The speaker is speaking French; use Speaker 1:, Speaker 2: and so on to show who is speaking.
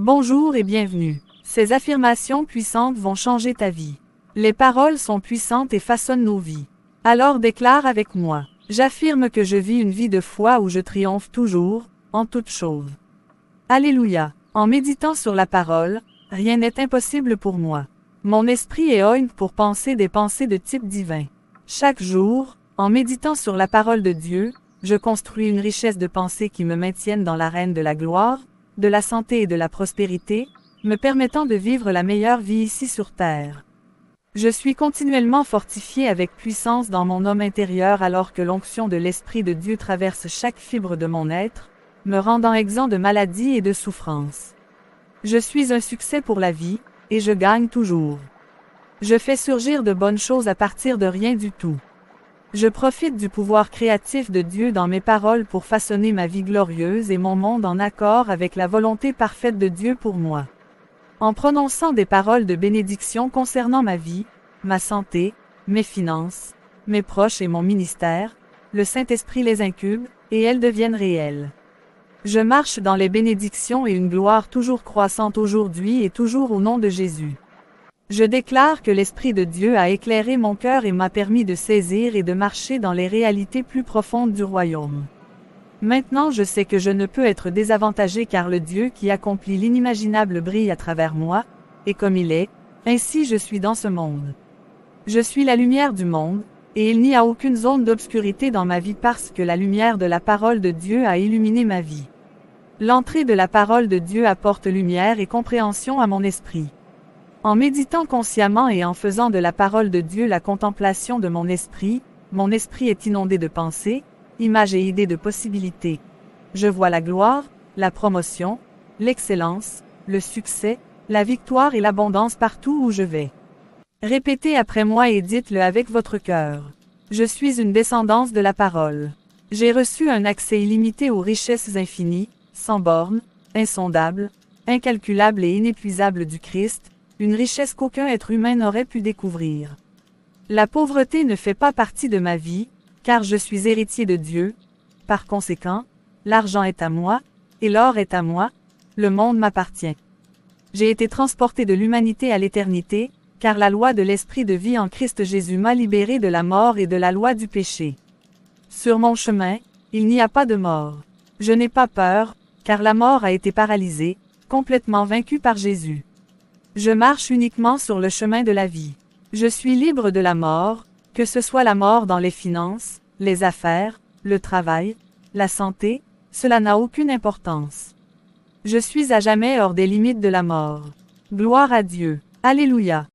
Speaker 1: Bonjour et bienvenue. Ces affirmations puissantes vont changer ta vie. Les paroles sont puissantes et façonnent nos vies. Alors déclare avec moi. J'affirme que je vis une vie de foi où je triomphe toujours, en toutes choses. Alléluia. En méditant sur la parole, rien n'est impossible pour moi. Mon esprit est oint pour penser des pensées de type divin. Chaque jour, en méditant sur la parole de Dieu, je construis une richesse de pensées qui me maintiennent dans l'arène de la gloire, de la santé et de la prospérité, me permettant de vivre la meilleure vie ici sur terre. Je suis continuellement fortifié avec puissance dans mon homme intérieur alors que l'onction de l'Esprit de Dieu traverse chaque fibre de mon être, me rendant exempt de maladies et de souffrances. Je suis un succès pour la vie, et je gagne toujours. Je fais surgir de bonnes choses à partir de rien du tout. Je profite du pouvoir créatif de Dieu dans mes paroles pour façonner ma vie glorieuse et mon monde en accord avec la volonté parfaite de Dieu pour moi. En prononçant des paroles de bénédiction concernant ma vie, ma santé, mes finances, mes proches et mon ministère, le Saint-Esprit les incube, et elles deviennent réelles. Je marche dans les bénédictions et une gloire toujours croissante aujourd'hui et toujours au nom de Jésus. Je déclare que l'Esprit de Dieu a éclairé mon cœur et m'a permis de saisir et de marcher dans les réalités plus profondes du royaume. Maintenant je sais que je ne peux être désavantagé car le Dieu qui accomplit l'inimaginable brille à travers moi, et comme il est, ainsi je suis dans ce monde. Je suis la lumière du monde, et il n'y a aucune zone d'obscurité dans ma vie parce que la lumière de la parole de Dieu a illuminé ma vie. L'entrée de la parole de Dieu apporte lumière et compréhension à mon esprit. En méditant consciemment et en faisant de la parole de Dieu la contemplation de mon esprit est inondé de pensées, images et idées de possibilités. Je vois la gloire, la promotion, l'excellence, le succès, la victoire et l'abondance partout où je vais. Répétez après moi et dites-le avec votre cœur. Je suis une descendance de la parole. J'ai reçu un accès illimité aux richesses infinies, sans bornes, insondables, incalculables et inépuisables du Christ, une richesse qu'aucun être humain n'aurait pu découvrir. La pauvreté ne fait pas partie de ma vie, car je suis héritier de Dieu. Par conséquent, l'argent est à moi, et l'or est à moi, le monde m'appartient. J'ai été transporté de l'humanité à l'éternité, car la loi de l'Esprit de vie en Christ Jésus m'a libéré de la mort et de la loi du péché. Sur mon chemin, il n'y a pas de mort. Je n'ai pas peur, car la mort a été paralysée, complètement vaincue par Jésus. Je marche uniquement sur le chemin de la vie. Je suis libre de la mort, que ce soit la mort dans les finances, les affaires, le travail, la santé, cela n'a aucune importance. Je suis à jamais hors des limites de la mort. Gloire à Dieu. Alléluia.